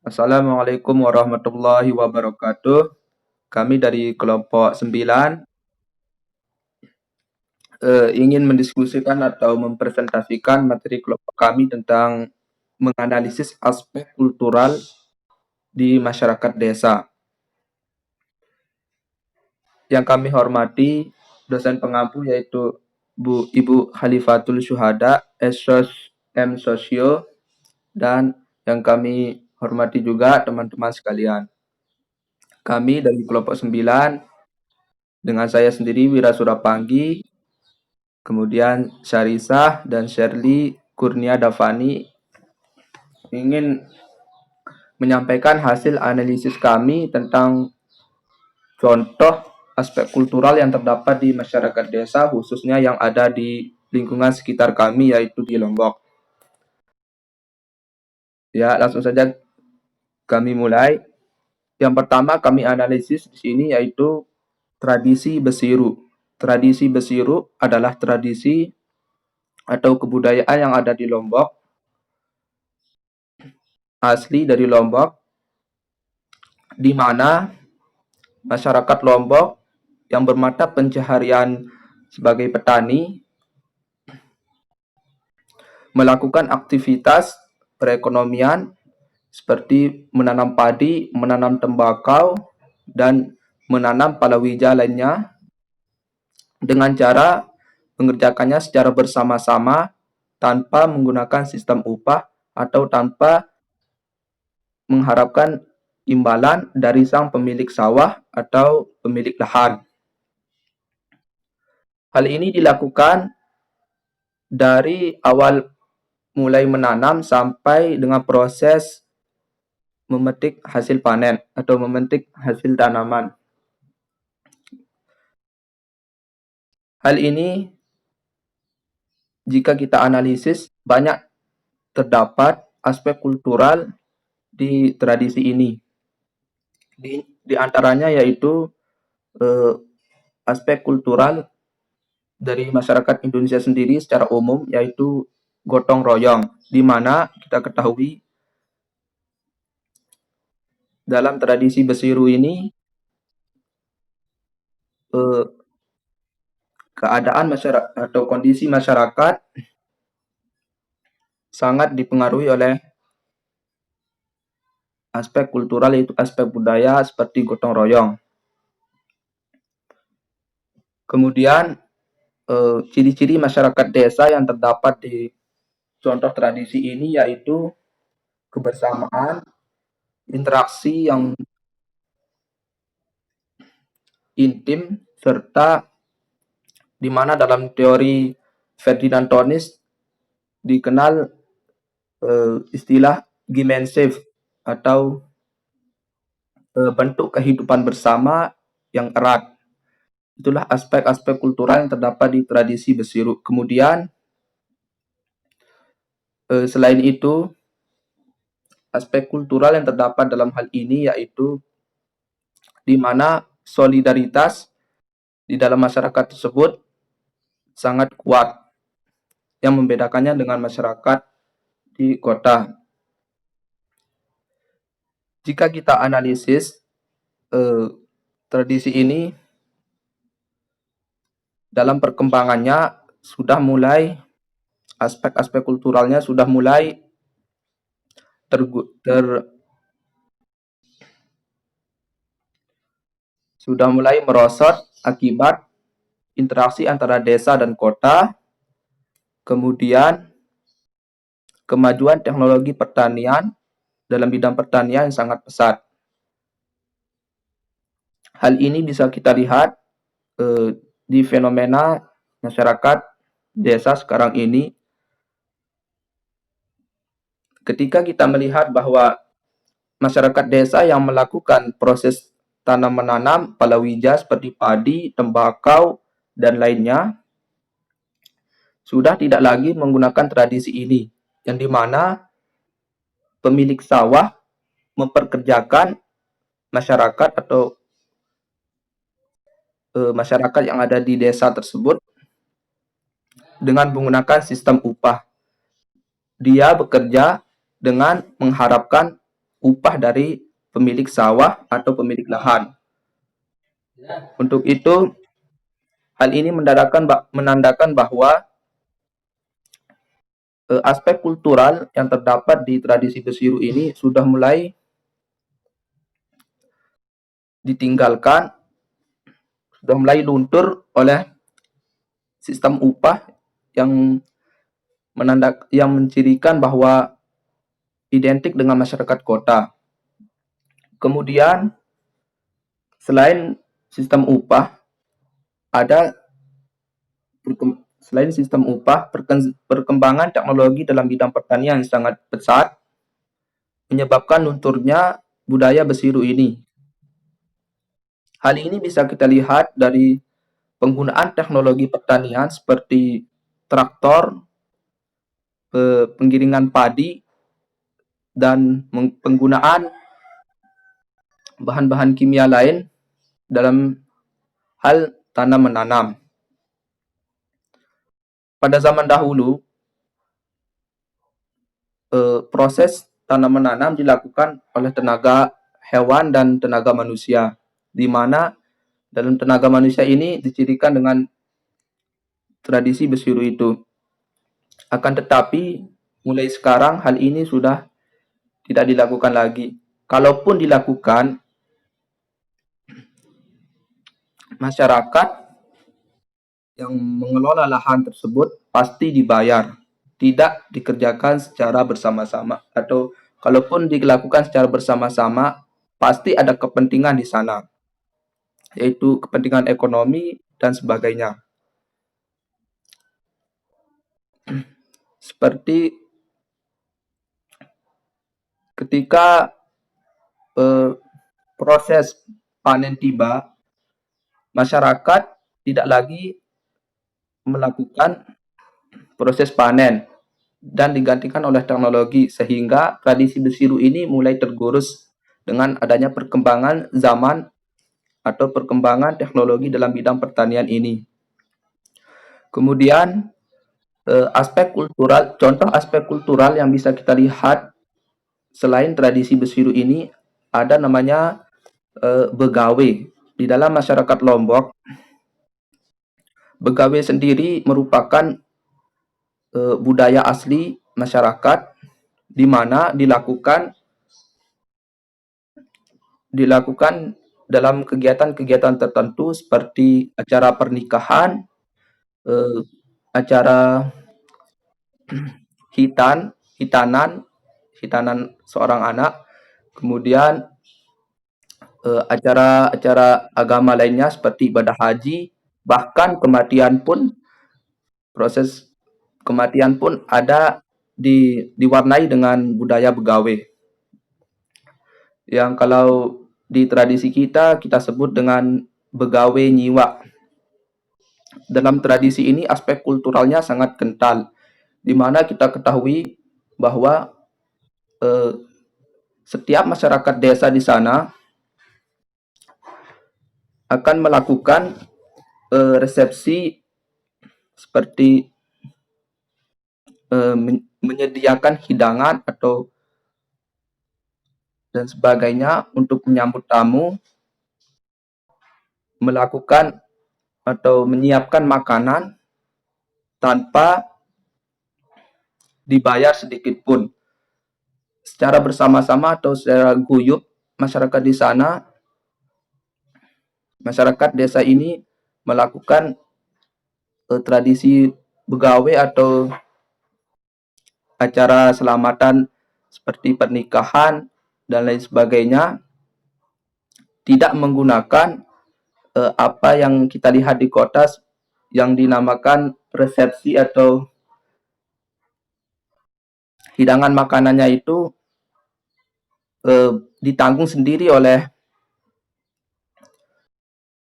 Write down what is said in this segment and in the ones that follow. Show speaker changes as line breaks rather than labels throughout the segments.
Assalamualaikum warahmatullahi wabarakatuh. Kami dari kelompok 9 ingin mendiskusikan atau mempresentasikan materi kelompok kami tentang menganalisis aspek kultural di masyarakat desa. Yang kami hormati dosen pengampu yaitu Ibu Khalifatul Syuhada, Esos M Sosio, dan yang kami hormati juga teman-teman sekalian. Kami dari kelompok 9 dengan saya sendiri Wira Surapanggi, kemudian Syarisah dan Shirley Kurnia Davani ingin menyampaikan hasil analisis kami tentang contoh aspek kultural yang terdapat di masyarakat desa, khususnya yang ada di lingkungan sekitar kami, yaitu di Lombok. Ya, langsung saja kami mulai. Yang pertama kami analisis di sini yaitu tradisi besiru. Tradisi besiru adalah tradisi atau kebudayaan yang ada di Lombok, asli dari Lombok, di mana masyarakat Lombok yang bermata pencaharian sebagai petani melakukan aktivitas perekonomian seperti menanam padi, menanam tembakau, dan menanam palawija lainnya dengan cara mengerjakannya secara bersama-sama tanpa menggunakan sistem upah atau tanpa mengharapkan imbalan dari sang pemilik sawah atau pemilik lahan. Hal ini dilakukan dari awal mulai menanam sampai dengan proses memetik hasil panen atau memetik hasil tanaman. Hal ini jika kita analisis banyak terdapat aspek kultural di tradisi ini. Di antaranya yaitu aspek kultural dari masyarakat Indonesia sendiri secara umum, yaitu gotong royong, di mana kita ketahui dalam tradisi besiru ini keadaan masyarakat atau kondisi masyarakat sangat dipengaruhi oleh aspek kultural, yaitu aspek budaya seperti gotong royong. Kemudian ciri-ciri masyarakat desa yang terdapat di contoh tradisi ini yaitu kebersamaan, interaksi yang intim, serta di mana dalam teori Ferdinand Tonis dikenal istilah Gemeinschaft atau bentuk kehidupan bersama yang erat. Itulah aspek-aspek kultural yang terdapat di tradisi besiru. Kemudian selain itu, aspek kultural yang terdapat dalam hal ini yaitu di mana solidaritas di dalam masyarakat tersebut sangat kuat yang membedakannya dengan masyarakat di kota. Jika kita analisis tradisi ini dalam perkembangannya sudah mulai aspek-aspek kulturalnya sudah mulai merosot akibat interaksi antara desa dan kota, kemudian kemajuan teknologi pertanian dalam bidang pertanian yang sangat pesat. Hal ini bisa kita lihat di fenomena masyarakat desa sekarang ini. Ketika kita melihat bahwa masyarakat desa yang melakukan proses tanam menanam palawija seperti padi, tembakau, dan lainnya sudah tidak lagi menggunakan tradisi ini, yang dimana pemilik sawah memperkerjakan masyarakat atau masyarakat yang ada di desa tersebut dengan menggunakan sistem upah. Dia bekerja dengan mengharapkan upah dari pemilik sawah atau pemilik lahan. Untuk itu, hal ini menandakan bahwa aspek kultural yang terdapat di tradisi Besiru ini sudah mulai ditinggalkan, sudah mulai luntur oleh sistem upah yang yang mencirikan bahwa identik dengan masyarakat kota. Kemudian, selain sistem upah, selain sistem upah, perkembangan teknologi dalam bidang pertanian yang sangat pesat menyebabkan lunturnya budaya Besiru ini. Hal ini bisa kita lihat dari penggunaan teknologi pertanian seperti traktor, penggiringan padi, dan penggunaan bahan-bahan kimia lain dalam hal tanam menanam. Pada zaman dahulu, proses tanam menanam dilakukan oleh tenaga hewan dan tenaga manusia, di mana dalam tenaga manusia ini dicirikan dengan tradisi Besiru itu. Akan tetapi, mulai sekarang hal ini sudah tidak dilakukan lagi. Kalaupun dilakukan, masyarakat yang mengelola lahan tersebut pasti dibayar, tidak dikerjakan secara bersama-sama, atau kalaupun dilakukan secara bersama-sama, pasti ada kepentingan di sana, yaitu kepentingan ekonomi dan sebagainya. Seperti ketika proses panen tiba, masyarakat tidak lagi melakukan proses panen dan digantikan oleh teknologi, sehingga tradisi Besiru ini mulai tergerus dengan adanya perkembangan zaman atau perkembangan teknologi dalam bidang pertanian ini. Kemudian contoh aspek kultural yang bisa kita lihat selain tradisi Besiru ini ada namanya begawe. Di dalam masyarakat Lombok, begawe sendiri merupakan budaya asli masyarakat di mana dilakukan dalam kegiatan-kegiatan tertentu seperti acara pernikahan, acara hitanan seorang anak, kemudian acara-acara agama lainnya seperti ibadah haji, bahkan proses kematian pun ada diwarnai dengan budaya begawe. Yang kalau di tradisi kita sebut dengan begawe nyiwa. Dalam tradisi ini aspek kulturalnya sangat kental, di mana kita ketahui bahwa setiap masyarakat desa di sana akan melakukan resepsi seperti menyediakan hidangan atau dan sebagainya untuk menyambut tamu, melakukan atau menyiapkan makanan tanpa dibayar sedikit pun. Secara bersama-sama atau secara guyup, masyarakat desa ini melakukan tradisi begawe atau acara selamatan seperti pernikahan dan lain sebagainya, tidak menggunakan apa yang kita lihat di kota yang dinamakan resepsi atau hidangan makanannya itu ditanggung sendiri oleh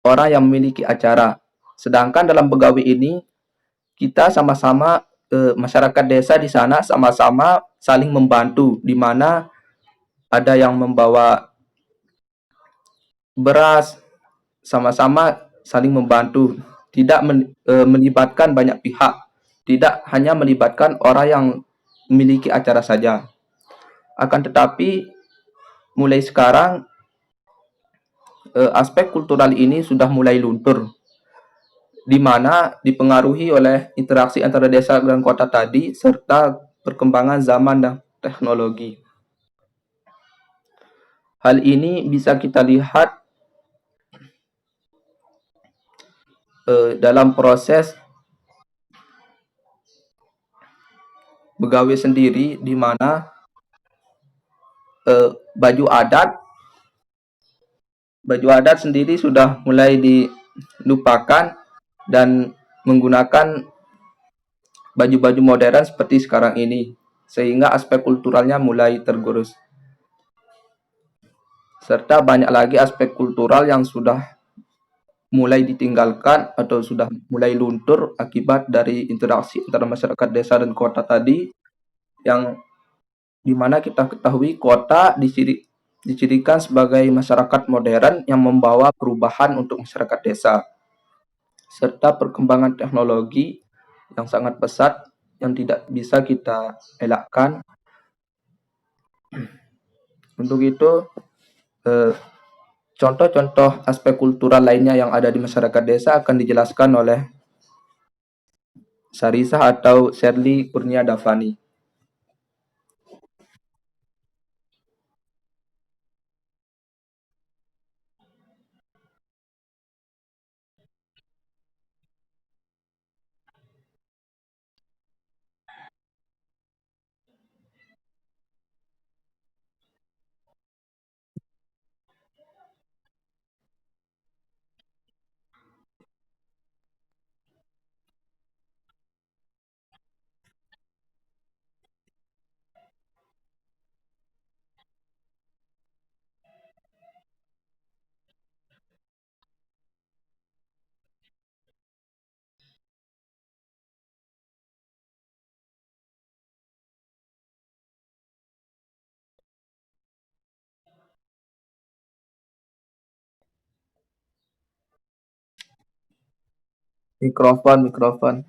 orang yang memiliki acara. Sedangkan dalam begawe ini kita sama-sama masyarakat desa di sana sama-sama saling membantu, di mana ada yang membawa beras, sama-sama saling membantu, tidak melibatkan banyak pihak, tidak hanya melibatkan orang yang memiliki acara saja. Akan tetapi mulai sekarang aspek kultural ini sudah mulai luntur, di mana dipengaruhi oleh interaksi antara desa dan kota tadi serta perkembangan zaman dan teknologi. Hal ini bisa kita lihat dalam proses begawe sendiri, di mana baju adat baju adat sendiri sudah mulai dilupakan dan menggunakan baju-baju modern seperti sekarang ini, sehingga aspek kulturalnya mulai tergerus. Serta banyak lagi aspek kultural yang sudah mulai ditinggalkan atau sudah mulai luntur akibat dari interaksi antara masyarakat desa dan kota tadi, yang dimana kita ketahui kota dicirikan sebagai masyarakat modern yang membawa perubahan untuk masyarakat desa, serta perkembangan teknologi yang sangat pesat yang tidak bisa kita elakkan. Untuk itu, eh, contoh-contoh aspek kultural lainnya yang ada di masyarakat desa akan dijelaskan oleh Sarisah atau Sherly Kurnia Davani. Mikrofon, mikrofon.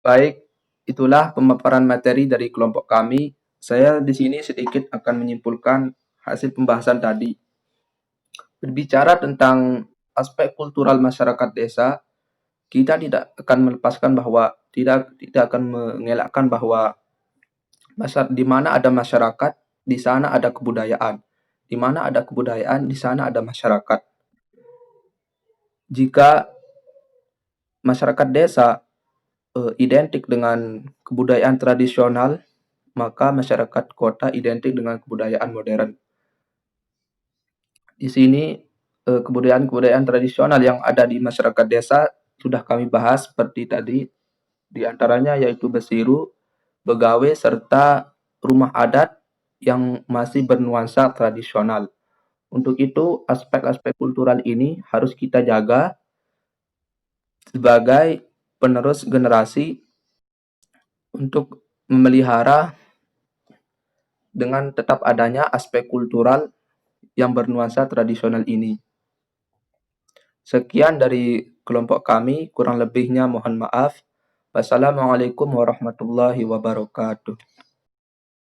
Baik, itulah pemaparan materi dari kelompok kami. Saya di sini sedikit akan menyimpulkan hasil pembahasan tadi. Berbicara tentang aspek kultural masyarakat desa, kita tidak akan melepaskan bahwa tidak akan mengelakkan bahwa di mana ada masyarakat, di sana ada kebudayaan. Di mana ada kebudayaan, di sana ada masyarakat. Jika masyarakat desa identik dengan kebudayaan tradisional, maka masyarakat kota identik dengan kebudayaan modern. Di sini kebudayaan-kebudayaan tradisional yang ada di masyarakat desa sudah kami bahas seperti tadi, di antaranya yaitu besiru, begawe, serta rumah adat yang masih bernuansa tradisional. Untuk itu, aspek-aspek kultural ini harus kita jaga sebagai penerus generasi untuk memelihara dengan tetap adanya aspek kultural yang bernuansa tradisional ini. Sekian dari kelompok kami, kurang lebihnya mohon maaf. Wassalamualaikum warahmatullahi wabarakatuh.